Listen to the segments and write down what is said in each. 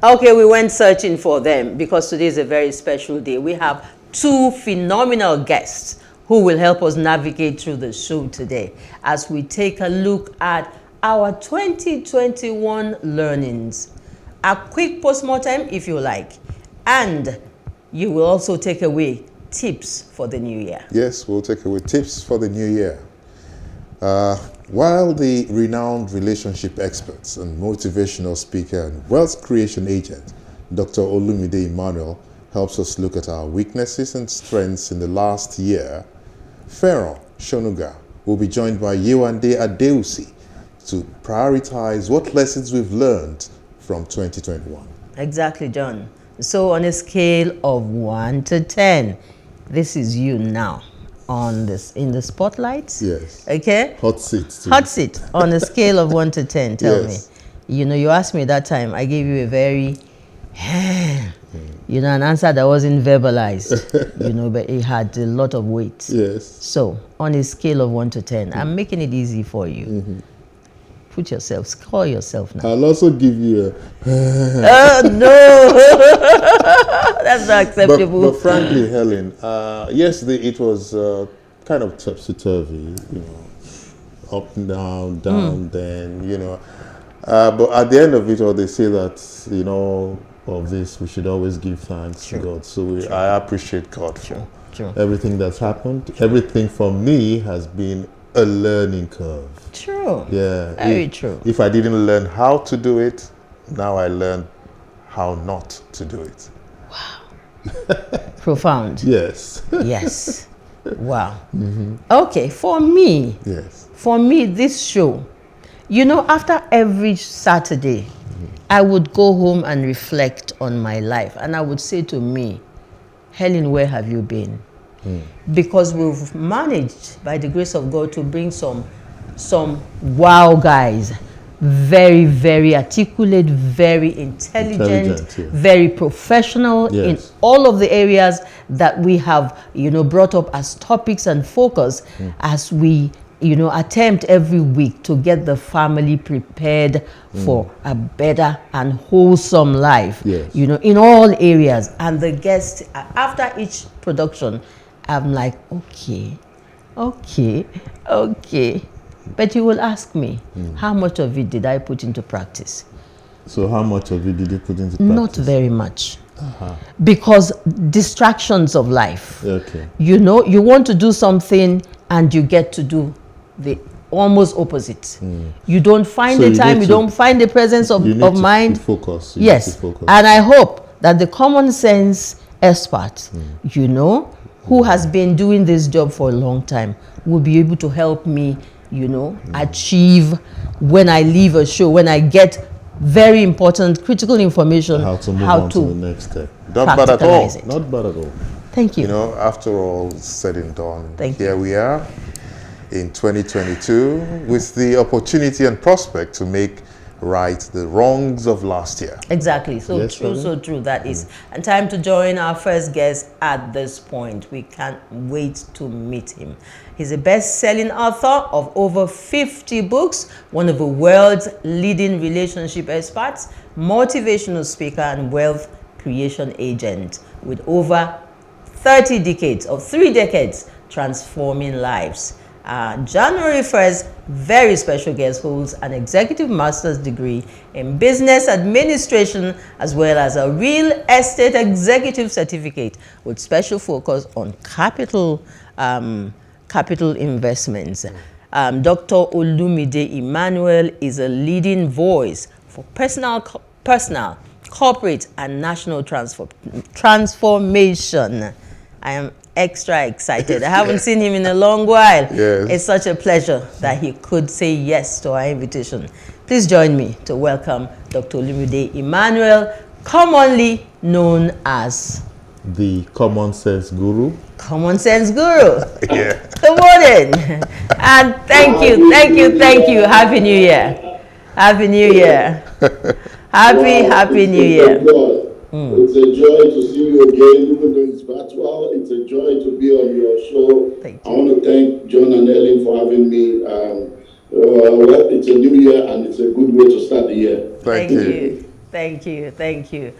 Okay, we went searching for them because today is a very special day. We have two phenomenal guests who will help us navigate through the show today as we take a look at our 2021 learnings. A quick postmortem if you like, and you will also take away tips for the new year. Yes, we'll take away tips for the new year. While the renowned relationship experts and motivational speaker and wealth creation agent, Dr. Olumide Emmanuel, helps us look at our weaknesses and strengths in the last year, Pharaoh Shonuga will be joined by Yewande Adeusi to prioritize what lessons we've learned from 2021. Exactly, John. So on a scale of 1 to 10, this is you now on this in the spotlight. Yes. Okay. Hot seat. Too. Hot seat on a scale of 1 to 10. Tell me. You know, you asked me that time. I gave you a very, an answer that wasn't verbalized. But it had a lot of weight. Yes. So on a scale of 1 to 10, I'm making it easy for you. Put yourself, score yourself now. I'll also give you a... Oh, no! That's not acceptable. But frankly, Helen, yesterday it was kind of topsy-turvy, up and down, then, but at the end of it all, they say that, of this, we should always give thanks to God. So I appreciate God for everything that's happened. Everything for me has been a learning curve. True. Yeah. Very true. If I didn't learn how to do it, now I learn how not to do it. Wow. Profound. Yes. Yes. Wow. Okay, for me, this show, after every Saturday, I would go home and reflect on my life. And I would say to me, Helen, where have you been? Because we've managed, by the grace of God, to bring some wow guys, very, very articulate, very intelligent, very professional in all of the areas that we have, brought up as topics and focus as we, attempt every week to get the family prepared for a better and wholesome life, in all areas. And the guests, after each production, I'm like, okay. But you will ask me, how much of it did I put into practice? So how much of it did you put into practice? Not very much. Because distractions of life. Okay. You want to do something and you get to do the almost opposite. You don't find the time, you don't find the presence of mind. Focus. Yes. And I hope that the common sense expert, who has been doing this job for a long time, will be able to help me, achieve when I leave a show, when I get very important critical information, how to move on to the next step. Not bad at all. Thank you. After all said and done, here we are in 2022 with the opportunity and prospect to make right the wrongs of last year. Exactly. So true that is. And time to join our first guest at this point. We can't wait to meet him. He's a best-selling author of over 50 books, one of the world's leading relationship experts, motivational speaker, and wealth creation agent with over 3 decades transforming lives. January 1st, very special guest holds an executive master's degree in business administration as well as a real estate executive certificate with special focus on capital investments. Dr. Olumide Emmanuel is a leading voice for personal, corporate, and national transformation. I am extra excited. I haven't seen him in a long while. It's such a pleasure that he could say yes to our invitation. Please join me to welcome Dr. Olumide Emmanuel, commonly known as the Common Sense Guru. Common Sense Guru. Good morning. And thank you. Happy New Year. Happy New Year. Happy New Year. It's a joy to see you again, even though it's virtual. It's a joy to be on your show. Thank you. I want to thank John and Helen for having me. It's a new year and it's a good way to start the year. Thank you. Thank you. Thank you.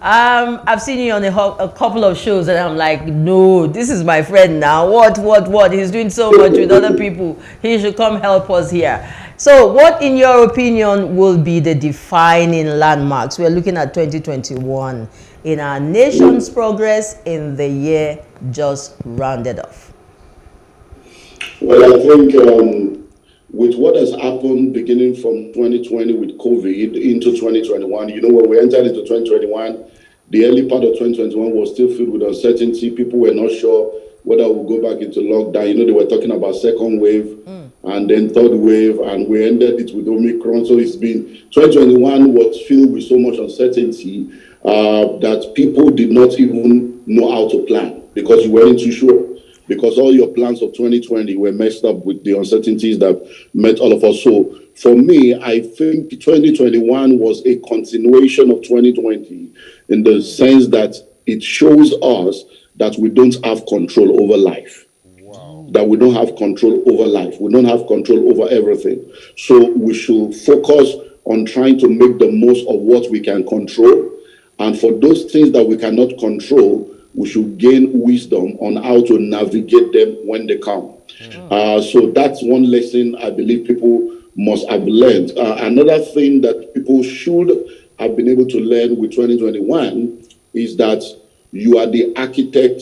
I've seen you on a couple of shows, and I'm like, no, this is my friend now. What? He's doing so much with other people. He should come help us here. So, what, in your opinion, will be the defining landmarks? We're looking at 2021 in our nation's progress in the year just rounded off. Well, I think with what has happened beginning from 2020 with COVID into 2021, when we entered into 2021, the early part of 2021 was still filled with uncertainty. People were not sure whether we'll go back into lockdown. They were talking about second wave and then third wave, and we ended it with Omicron. So it's been 2021 was filled with so much uncertainty that people did not even know how to plan because you weren't too sure. Because all your plans of 2020 were messed up with the uncertainties that met all of us. So for me, I think 2021 was a continuation of 2020 in the sense that it shows us that we don't have control over life. Wow. That we don't have control over life. We don't have control over everything. So we should focus on trying to make the most of what we can control. And for those things that we cannot control, we should gain wisdom on how to navigate them when they come. So that's one lesson I believe people must have learned. Another thing that people should have been able to learn with 2021 is that you are the architect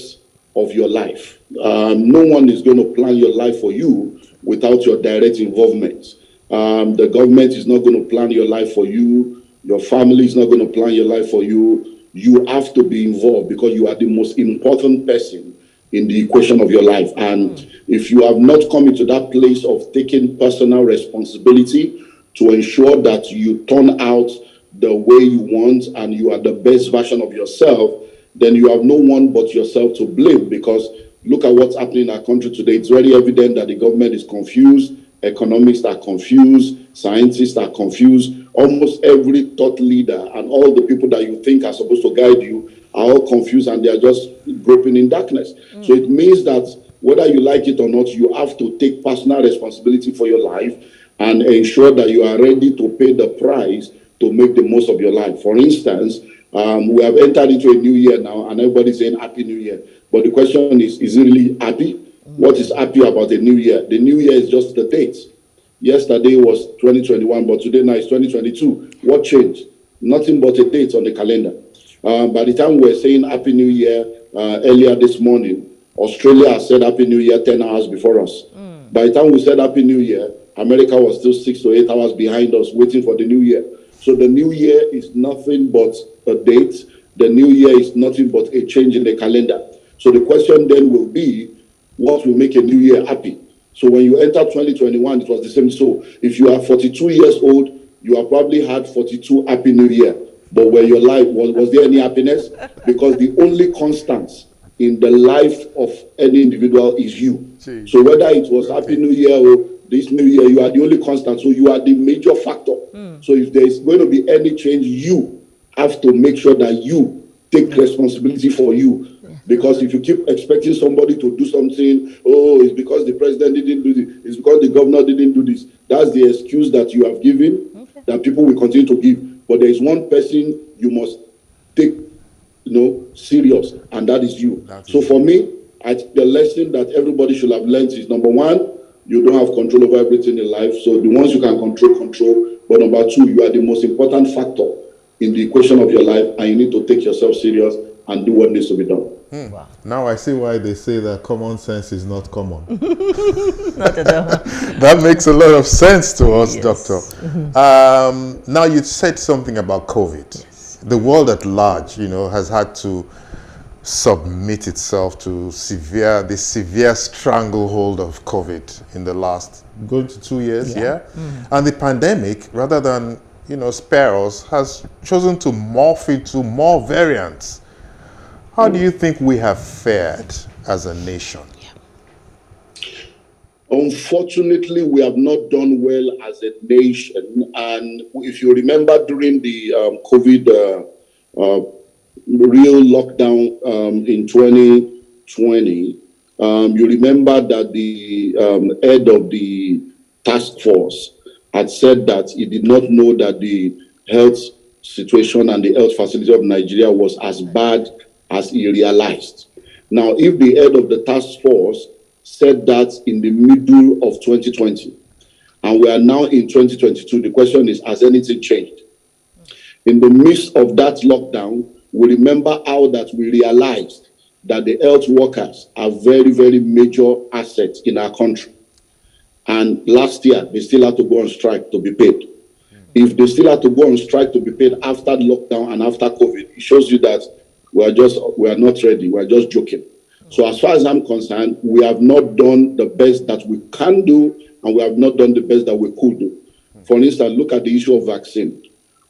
of your life. No one is going to plan your life for you without your direct involvement. The government is not going to plan your life for you. Your family is not going to plan your life for you. You have to be involved because you are the most important person in the equation of your life. And if you have not come into that place of taking personal responsibility to ensure that you turn out the way you want and you are the best version of yourself, then you have no one but yourself to blame. Because look at what's happening in our country today. It's very evident that the government is confused. Economists are confused. Scientists are confused. Almost every thought leader and all the people that you think are supposed to guide you are all confused and they are just groping in darkness. So it means that whether you like it or not, you have to take personal responsibility for your life and ensure that you are ready to pay the price to make the most of your life. For instance, we have entered into a new year now and everybody's saying Happy New Year. But the question is it really happy? What is happy about the new year? The new year is just the date. Yesterday was 2021, but today now is 2022. What changed? Nothing but a date on the calendar. By the time we were saying Happy New Year earlier this morning, Australia has said Happy New Year 10 hours before us. By the time we said Happy New Year, America was still 6 to 8 hours behind us waiting for the new year. So the new year is nothing but a date. The new year is nothing but a change in the calendar. So the question then will be, what will make a new year happy? So when you enter 2021, it was the same. So if you are 42 years old, you have probably had 42 Happy New Year. But where your life, was there any happiness? Because the only constant in the life of any individual is you. So whether it was Happy New Year or this New Year, you are the only constant. So you are the major factor. So if there is going to be any change, you have to make sure that you take responsibility for you. Because if you keep expecting somebody to do something, oh, it's because the president didn't do this, it's because the governor didn't do this. That's the excuse that you have given, that people will continue to give. But there is one person you must take, serious, and that is you. So for me, I think the lesson that everybody should have learned is, number one, you don't have control over everything in life. So the ones you can control. But number two, you are the most important factor in the equation of your life, and you need to take yourself serious and do what needs to be done. Wow. Now I see why they say that common sense is not common. Not at all. That makes a lot of sense to us, Doctor. Now you said something about COVID. Yes. The world at large, has had to submit itself to the severe stranglehold of COVID in the last going to 2 years, And the pandemic, rather than spare us, has chosen to morph into more variants. How do you think we have fared as a nation? Unfortunately, we have not done well as a nation. And if you remember during the COVID real lockdown in 2020, you remember that the head of the task force had said that he did not know that the health situation and the health facility of Nigeria was as bad as he realized. Now, if the head of the task force said that in the middle of 2020, and we are now in 2022, the question is, has anything changed? In the midst of that lockdown, we remember how that we realized that the health workers are very, very major assets in our country. And last year, they still had to go on strike to be paid. If they still had to go on strike to be paid after lockdown and after COVID, it shows you that we are not ready. We are just joking. So as far as I'm concerned, we have not done the best that we can do, and we have not done the best that we could do. For instance, look at the issue of vaccine.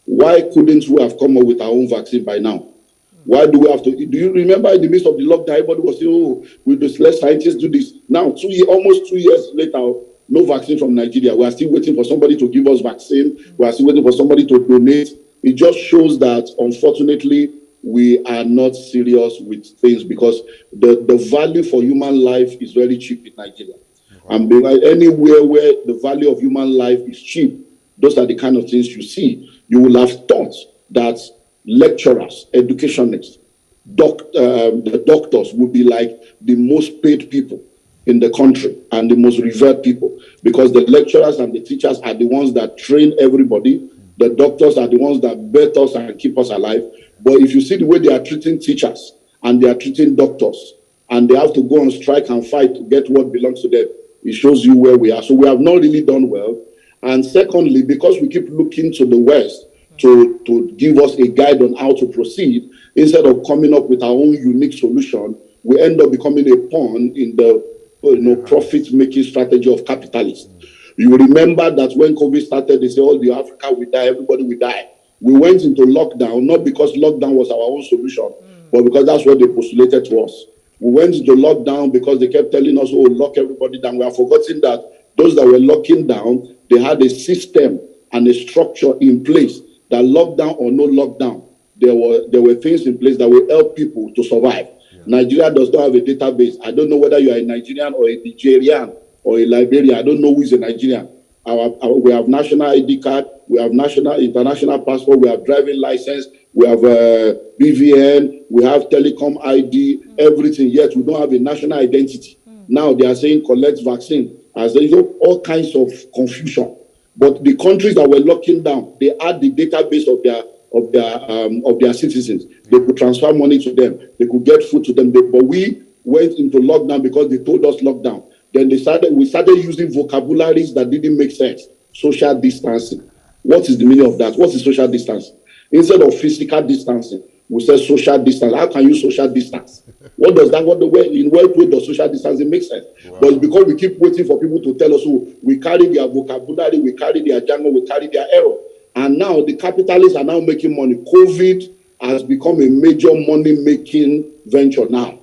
Why couldn't we have come up with our own vaccine by now? Why do we have to? Do you remember in the midst of the lockdown, everybody was saying, oh, will the let scientists do this? Now, almost 2 years later, no vaccine from Nigeria. We are still waiting for somebody to give us vaccine. We are still waiting for somebody to donate. It just shows that, unfortunately, we are not serious with things, because the value for human life is very cheap in Nigeria. And anywhere where the value of human life is cheap, those are the kind of things you see. You will have thought that lecturers, educationists, the doctors will be like the most paid people in the country and the most revered people, because the lecturers and the teachers are the ones that train everybody. The doctors are the ones that bet us and keep us alive. But if you see the way they are treating teachers and they are treating doctors, and they have to go on strike and fight to get what belongs to them, it shows you where we are. So we have not really done well. And secondly, because we keep looking to the West to give us a guide on how to proceed, instead of coming up with our own unique solution, we end up becoming a pawn in the profit-making strategy of capitalists. You remember that when COVID started, they said, all the Africa will die, everybody will die. We went into lockdown, not because lockdown was our own solution, but because that's what they postulated to us. We went into lockdown because they kept telling us, oh, lock everybody down. We are forgetting that those that were locking down, they had a system and a structure in place that lockdown or no lockdown, there were things in place that will help people to survive. Yeah. Nigeria does not have a database. I don't know whether you are a Nigerian or a Nigerian or a Liberian. I don't know who is a Nigerian. We have national ID card, we have international passport, we have driving license, we have BVN, we have telecom ID, everything. Yet we don't have a national identity. Now they are saying collect vaccine. As there is all kinds of confusion. But the countries that were locking down, they had the database of their citizens. They could transfer money to them. They could get food to them. But we went into lockdown because they told us lockdown. Then we started using vocabularies that didn't make sense. Social distancing. What is the meaning of that? What is social distancing? Instead of physical distancing, we said social distance. How can you social distance? What does that? In what way does social distancing make sense? Wow. But it's because we keep waiting for people to tell us, oh, we carry their vocabulary, we carry their jargon, we carry their error. And now the capitalists are now making money. COVID has become a major money-making venture now.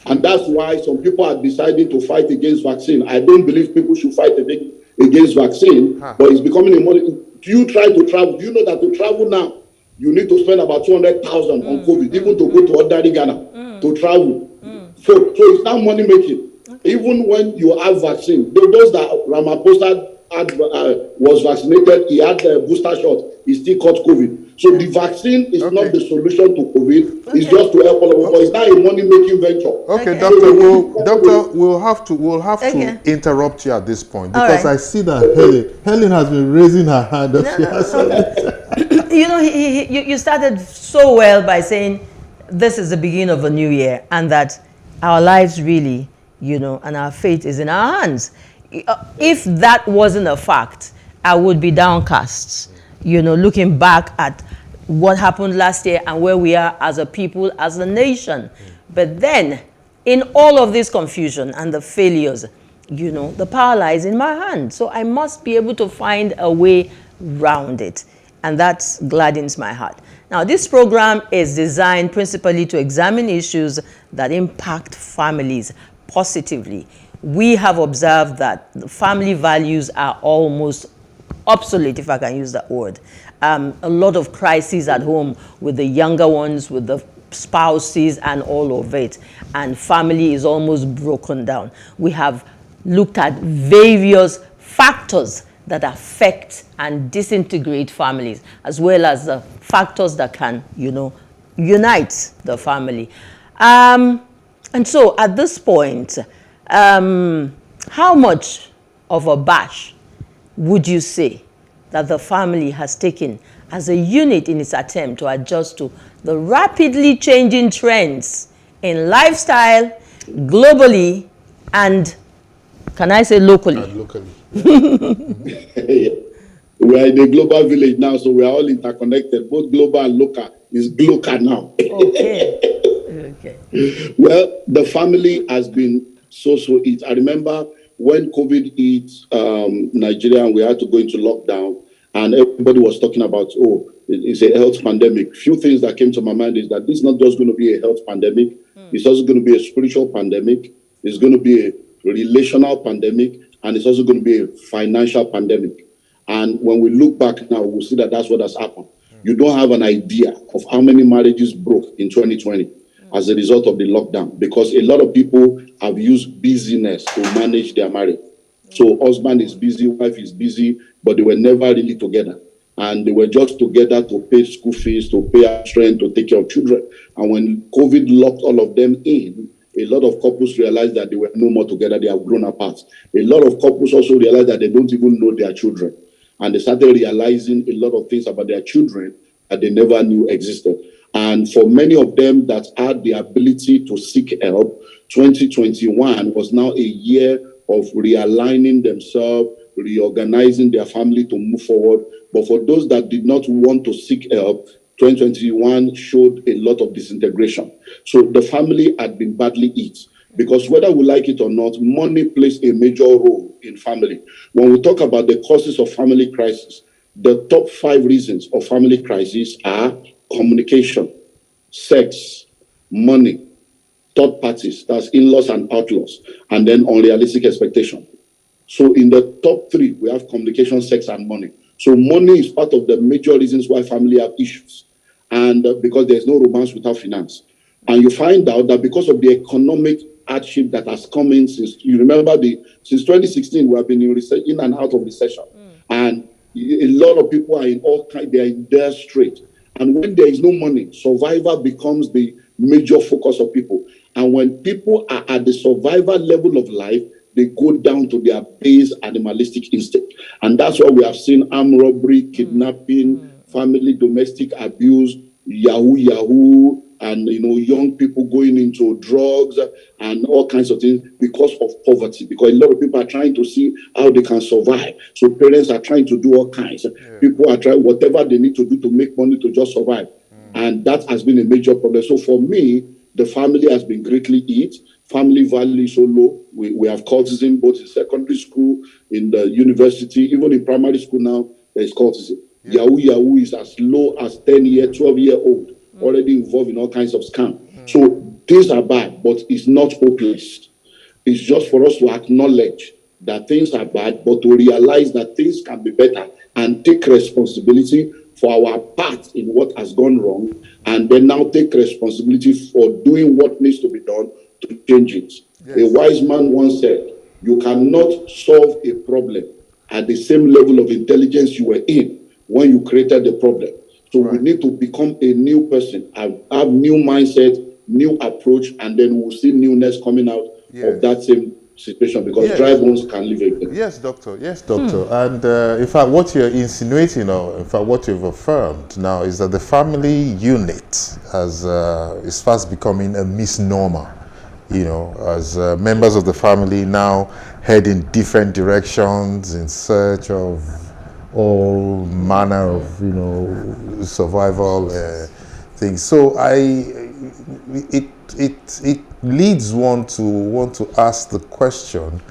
And that's why some people are deciding to fight against vaccine. I don't believe people should fight against vaccine, but it's becoming a money. Do you try to travel? Do you know that to travel now, you need to spend about 200,000 on COVID, even to go to ordinary Ghana to travel. So it's now money making. Even when you have vaccine, those that Ramaphosa was vaccinated, he had a booster shot, he still caught COVID. So the vaccine is not the solution to COVID. It's just to help all of us. But it's not a money-making venture. Okay, Doctor, we'll have to interrupt you at this point, because I see that Helen has been raising her hand. You know, you started so well by saying this is the beginning of a new year, and that our lives really, and our fate is in our hands. If that wasn't a fact, I would be downcast, looking back at what happened last year and where we are as a people, as a nation. But then, in all of this confusion and the failures, the power lies in my hand. So I must be able to find a way around it. And that gladdens my heart. Now, this program is designed principally to examine issues that impact families positively. We have observed that family values are almost obsolete, if I can use that word. A lot of crises at home with the younger ones, with the spouses and all of it. And family is almost broken down. We have looked at various factors that affect and disintegrate families, as well as the factors that can, unite the family. And so at this point, how much of a bash would you say that the family has taken as a unit in its attempt to adjust to the rapidly changing trends in lifestyle globally and, can I say, locally? And locally. Yeah. We are in a global village now, so we are all interconnected. Both global and local is local now. Okay. Okay. Well, the family has been so it. I remember when COVID hit Nigeria and we had to go into lockdown, and everybody was talking about, it's a health pandemic. Few things that came to my mind is that this is not just going to be a health pandemic. It's also going to be a spiritual pandemic. It's going to be a relational pandemic, and it's also going to be a financial pandemic. And when we look back now, we'll see that that's what has happened. You don't have an idea of how many marriages broke in 2020 as a result of the lockdown, because a lot of people have used busyness to manage their marriage. So husband is busy, wife is busy, but they were never really together. And they were just together to pay school fees, to pay rent, to take care of children. And when COVID locked all of them in, a lot of couples realized that they were no more together, they have grown apart. A lot of couples also realized that they don't even know their children. And they started realizing a lot of things about their children that they never knew existed. And for many of them that had the ability to seek help, 2021 was now a year of realigning themselves, reorganizing their family to move forward. But for those that did not want to seek help, 2021 showed a lot of disintegration. So the family had been badly hit. Because whether we like it or not, money plays a major role in family. When we talk about the causes of family crisis, the top 5 reasons of family crisis are communication, sex, money, third parties, that's in-laws and outlaws, and then unrealistic expectation. So in the top 3, we have communication, sex, and money. So money is part of the major reasons why family have issues. And because there's no romance without finance. And you find out that because of the economic hardship that has come in since 2016, we have been in and out of recession. And a lot of people are they're in their strait. And when there is no money, survival becomes the major focus of people. And when people are at the survival level of life, they go down to their base animalistic instinct. And that's why we have seen armed robbery, kidnapping, family domestic abuse, yahoo, and young people going into drugs and all kinds of things because of poverty. Because a lot of people are trying to see how they can survive. So parents are trying to do all kinds. Yeah. People are trying whatever they need to do to make money to just survive. And that has been a major problem. So for me, the family has been greatly hit. Family value is so low. We have cultism both in secondary school, in the university, even in primary school now, there is cultism. Yeah. Yahoo is as low as 10-year, 12-year-old, already involved in all kinds of scams. So things are bad, but it's not hopeless. It's just for us to acknowledge that things are bad, but to realize that things can be better and take responsibility for our part in what has gone wrong, and then now take responsibility for doing what needs to be done to change it. Yes. A wise man once said, you cannot solve a problem at the same level of intelligence you were in when you created the problem. So we need to become a new person, have new mindset, new approach, and then we'll see newness coming out of that same situation, because dry bones can live again. Yes, doctor. Yes, doctor. And in fact, what you're insinuating, or in fact, what you've affirmed now, is that the family unit is fast becoming a misnomer. As members of the family now head in different directions in search of all manner of survival things. So it leads one to want to ask the question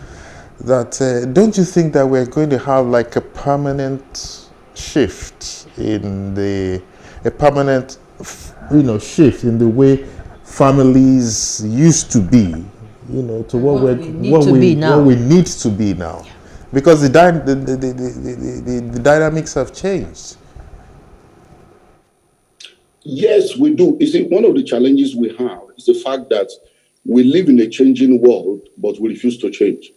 that don't you think that we're going to have like a permanent shift in shift in the way families used to be, to what we need to be now, because the dynamics have changed. Yes, we do. You see, one of the challenges we have is the fact that we live in a changing world, but we refuse to change.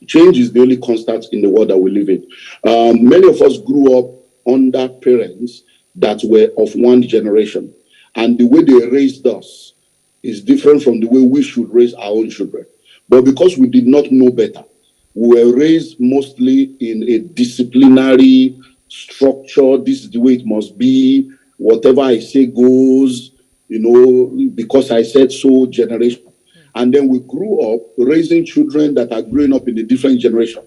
Change is the only constant in the world that we live in. Many of us grew up under parents that were of one generation, and the way they raised us is different from the way we should raise our own children. But because we did not know better, we were raised mostly in a disciplinary structure. This is the way it must be. Whatever I say goes, because I said so generation. And then we grew up raising children that are growing up in a different generation.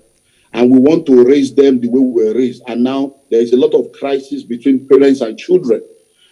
And we want to raise them the way we were raised. And now there is a lot of crisis between parents and children.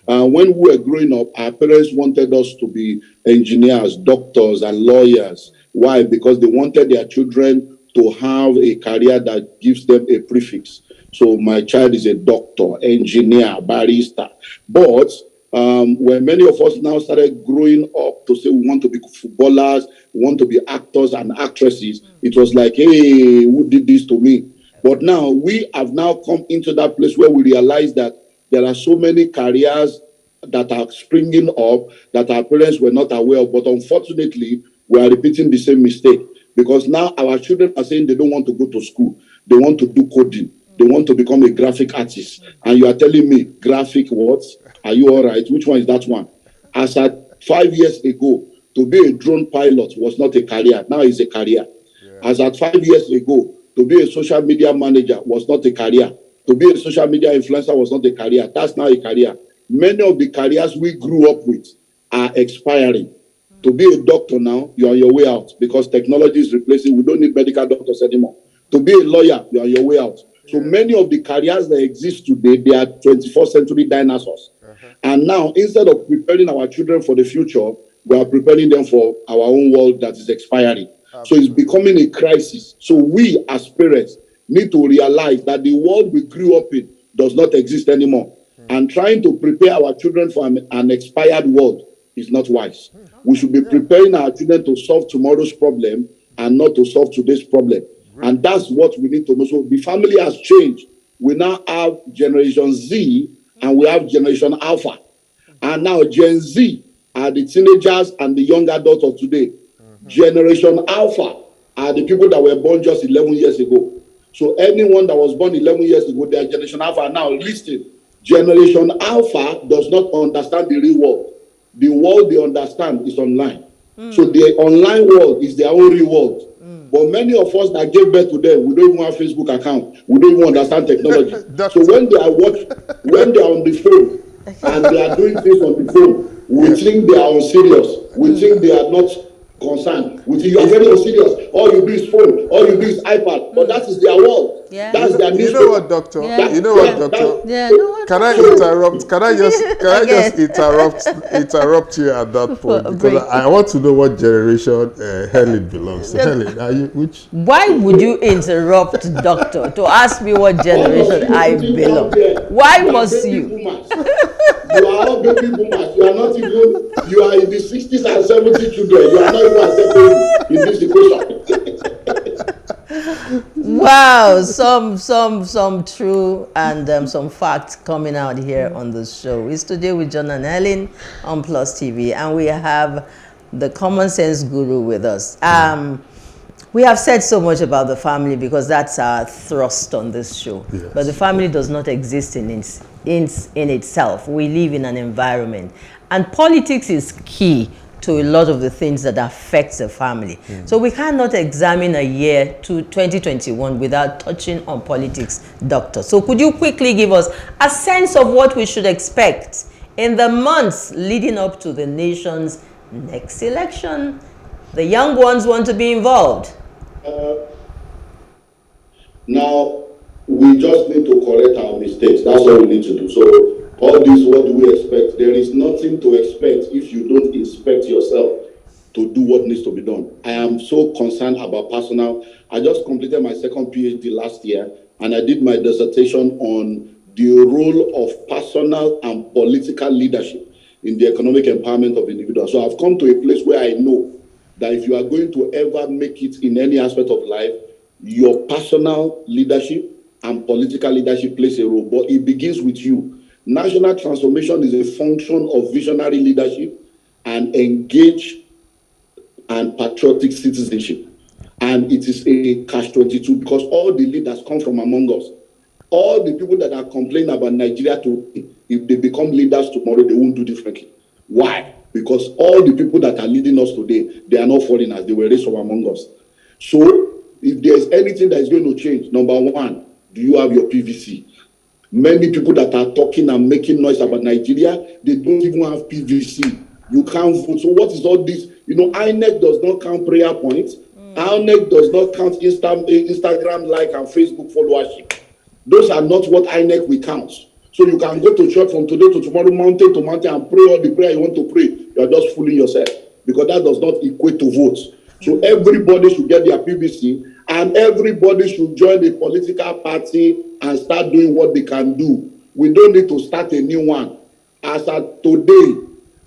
When we were growing up, our parents wanted us to be engineers, doctors, and lawyers. Why? Because they wanted their children to have a career that gives them a prefix. So my child is a doctor, engineer, barrister. But when many of us now started growing up to say we want to be footballers, we want to be actors and actresses, it was like, hey, who did this to me? But now we have now come into that place where we realize that there are so many careers that are springing up that our parents were not aware of. But unfortunately, we are repeating the same mistake because now our children are saying they don't want to go to school. They want to do coding. They want to become a graphic artist. And you are telling me, graphic what? Are you all right? Which one is that one? As at 5 years ago, to be a drone pilot was not a career. Now it's a career. Yeah. As at 5 years ago, to be a social media manager was not a career. To be a social media influencer was not a career. That's now a career. Many of the careers we grew up with are expiring. To be a doctor now, you're on your way out because technology is replacing. We don't need medical doctors anymore. To be a lawyer, you're on your way out. So many of the careers that exist today, they are 21st century dinosaurs. And now, instead of preparing our children for the future, we are preparing them for our own world that is expiring. So it's becoming a crisis. So we as parents need to realize that the world we grew up in does not exist anymore. And trying to prepare our children for an expired world is not wise. We should be preparing our children to solve tomorrow's problem and not to solve today's problem. And that's what we need to know. So the family has changed. We now have Generation Z and we have Generation Alpha. And now Gen Z are the teenagers and the young adults of today. Generation Alpha are the people that were born just 11 years ago. So anyone that was born 11 years ago, they are Generation Alpha. Now listen, Generation Alpha does not understand the real world. The world they understand is online. So the online world is their own real world. But many of us that gave birth to them, we don't even have Facebook account. We don't even understand technology. So when they are on the phone and they are doing things on the phone, we think they are unserious. We think they are not concerned. We think you are very unserious. All you do is phone. All you do is iPad. But that is their world. Yeah. That's their newspaper. You know what, doctor? Yeah. You know what, doctor? Yeah, no one. Can I interrupt? Can I just interrupt you at that point? Because I want to know what generation Helen belongs to. Helen, are you which? Why would you interrupt, doctor, to ask me what generation I belong? Why must you? You are all baby boomers. You are not even. You are in the 60s and 70s children. You are not even accepted in this equation. Wow, some true and some facts coming out here on the show. It's today with John and Helen on Plus TV, and we have the common sense guru with us. We have said so much about the family because that's our thrust on this show. Yes. But the family does not exist in itself. We live in an environment, and politics is key to a lot of the things that affect the family. So we cannot examine a year to 2021 without touching on politics, doctor. So could you quickly give us a sense of what we should expect in the months leading up to the nation's next election? The young ones want to be involved. Now, we just need to correct our mistakes. That's all we need to do. So all this, what do we expect? There is nothing to expect if you don't inspect yourself to do what needs to be done. I am so concerned about personal. I just completed my second PhD last year, and I did my dissertation on the role of personal and political leadership in the economic empowerment of individuals. So I've come to a place where I know that if you are going to ever make it in any aspect of life, your personal leadership and political leadership plays a role, but it begins with you. National transformation is a function of visionary leadership and engaged and patriotic citizenship. And it is a catch-22 because all the leaders come from among us. All the people that are complaining about Nigeria today, if they become leaders tomorrow, they won't do differently. Why? Because all the people that are leading us today, they are not foreigners. They were raised from among us. So if there's anything that is going to change, number one, do you have your PVC? Many people that are talking and making noise about Nigeria, they don't even have PVC. You can't vote. So what is all this? You know, INEC does not count prayer points. INEC does not count Instagram like and Facebook followership. Those are not what INEC will count. So you can go to church from today to tomorrow, mountain to mountain, and pray all the prayer you want to pray. You are just fooling yourself because that does not equate to votes. So everybody should get their PVC and everybody should join the political party and start doing what they can do. We don't need to start a new one. As of today,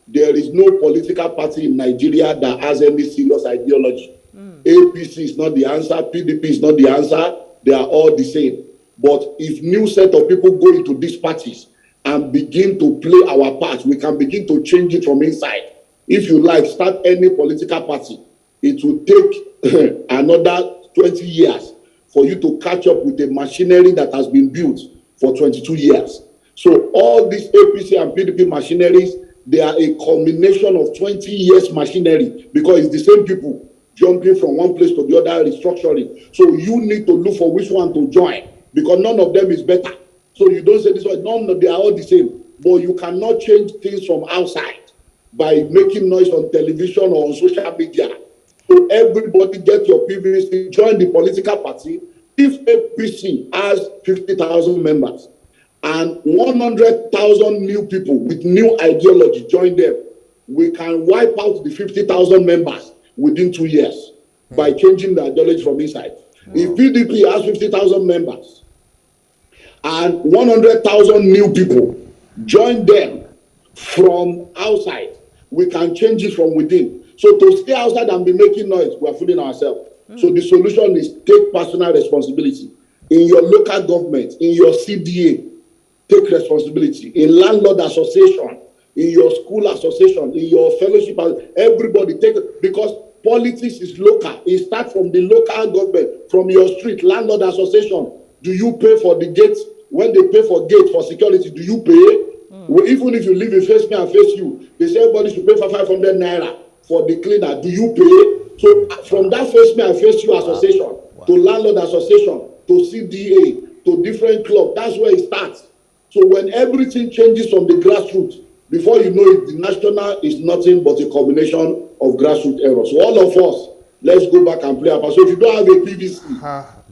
there is no political party in Nigeria that has any serious ideology. APC is not the answer. PDP is not the answer. They are all the same. But if new set of people go into these parties and begin to play our part, we can begin to change it from inside. If you like, start any political party. It will take another 20 years for you to catch up with the machinery that has been built for 22 years. So all these APC and PDP machineries, they are a combination of 20 years machinery because it's the same people jumping from one place to the other, restructuring. So you need to look for which one to join because none of them is better. So you don't say this one, none of them are all the same. But you cannot change things from outside by making noise on television or on social media. So everybody get your PVC, join the political party. If APC has 50,000 members and 100,000 new people with new ideology join them, we can wipe out the 50,000 members within 2 years by changing the ideology from inside. If PDP has 50,000 members and 100,000 new people join them from outside, we can change it from within. So to stay outside and be making noise, we are fooling ourselves. So the solution is take personal responsibility. In your local government, in your CDA, take responsibility. In landlord association, in your school association, in your fellowship, everybody take it because politics is local. It starts from the local government, from your street, landlord association. Do you pay for the gates? When they pay for gate for security, do you pay? Well, even if you live in face me and face you, they say everybody should pay for 500 naira for the cleaner. Do you pay? So from that face me and face you association to landlord association to CDA to different club, that's where it starts. So when everything changes from the grassroots, before you know it, the national is nothing but a combination of grassroots errors. So all of us, let's go back and play our part. So if you don't have a PVC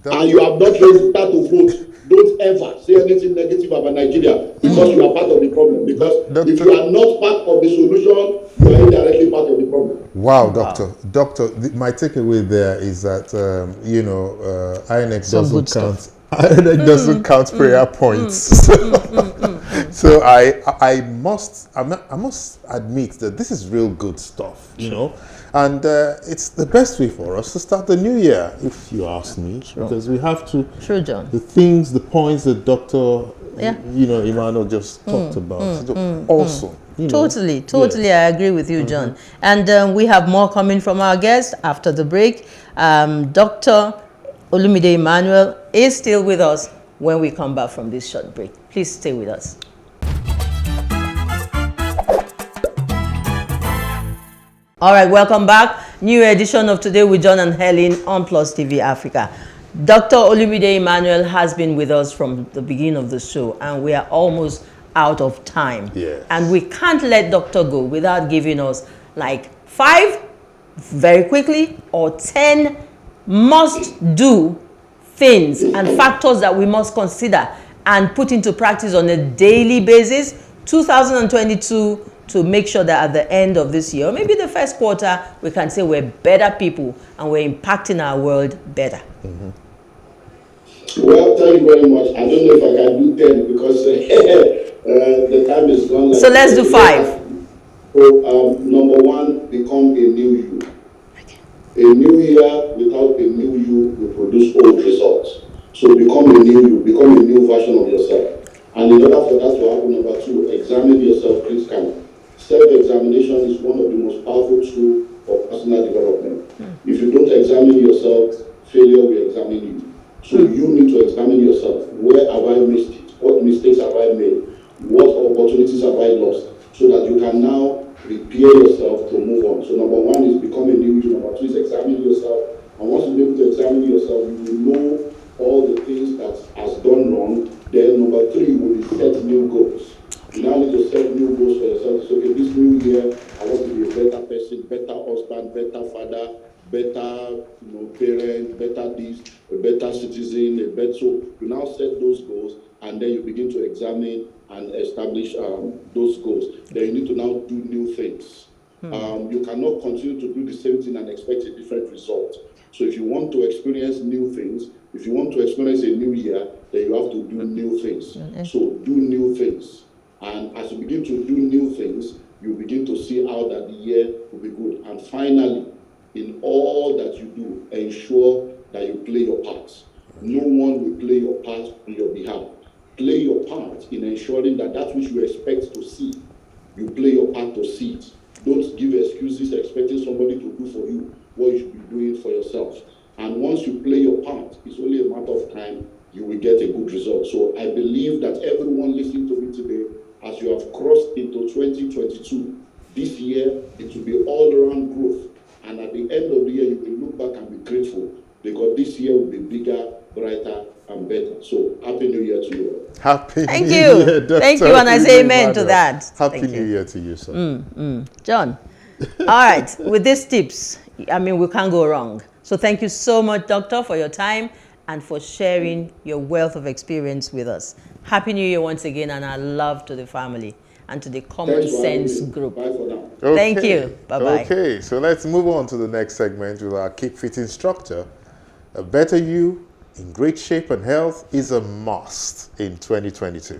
and you have not registered to vote, don't ever say anything negative about Nigeria because you are part of the problem. Because if you are not part of the solution, you are indirectly part of the problem. Wow, Doctor. Doctor, my takeaway there is that, INEC doesn't count. INEC doesn't count prayer points. So I must admit that this is real good stuff, you know, and it's the best way for us to start the new year, if you ask me, because we have to. Sure, John. The points that Dr. Emmanuel just talked about. Awesome. Totally, I agree with you, John. And we have more coming from our guest after the break. Dr. Olumide Emmanuel is still with us when we come back from this short break. Please stay with us. All right, welcome back. New edition of Today with John and Helen on Plus TV Africa. Dr. Olumide Emmanuel has been with us from the beginning of the show, and we are almost out of time. Yes. And we can't let Doctor go without giving us like 5 very quickly or 10 must-do things and factors that we must consider and put into practice on a daily basis, 2022, to make sure that at the end of this year, or maybe the first quarter, we can say we're better people and we're impacting our world better. Well, thank you very much. I don't know if I can do 10 because the time is gone. So let's do 5. So, number 1, become a new you. A new year without a new you will produce old results. So become a new you, become a new version of yourself. And in order for that to happen, number 2, examine yourself critically. Self-examination is one of the most powerful tools for personal development. If you don't examine examine yourself, failure will examine you. So you need to examine yourself. Where have I missed it? What mistakes have I made? What opportunities have I lost? So that you can now repair yourself to move on. So number one is become a new you. Number two is examine yourself. And once you're able to examine yourself, you will know all the things that has gone wrong. Then number three will be set new goals. You now need to set new goals for yourself. So okay, this new year, I want to be a better person, better husband, better father, better parent, better this, a better citizen, a better. So you now set those goals, and then you begin to examine and establish those goals. Then you need to now do new things. You cannot continue to do the same thing and expect a different result. So if you want to experience new things, if you want to experience a new year, then you have to do new things. So do new things. And as you begin to do new things, you begin to see how that the year will be good. And finally, in all that you do, ensure that you play your part. No one will play your part on your behalf. Play your part in ensuring that that which you expect to see, you play your part to see it. Don't give excuses expecting somebody to do for you what you should be doing for yourself. And once you play your part, it's only a matter of time you will get a good result. So I believe that everyone listening to me today, as you have crossed into 2022, this year it will be all-around growth. And at the end of the year, you will look back and be grateful because this year will be bigger, brighter, and better. So Happy New Year to you all. Happy Thank New you. Year, Dr. Thank you, and I say amen to Emmanuel. that. Happy Thank New you. Year to you, sir. John. All right, with these tips, I mean, we can't go wrong. So thank you so much, Doctor, for your time and for sharing your wealth of experience with us. Happy New Year once again, and our love to the family and to the Common Sense group. Bye for now. Okay. Thank you. Bye-bye. Okay, so let's move on to the next segment with our Keep Fit instructor. A better you in great shape and health is a must in 2022.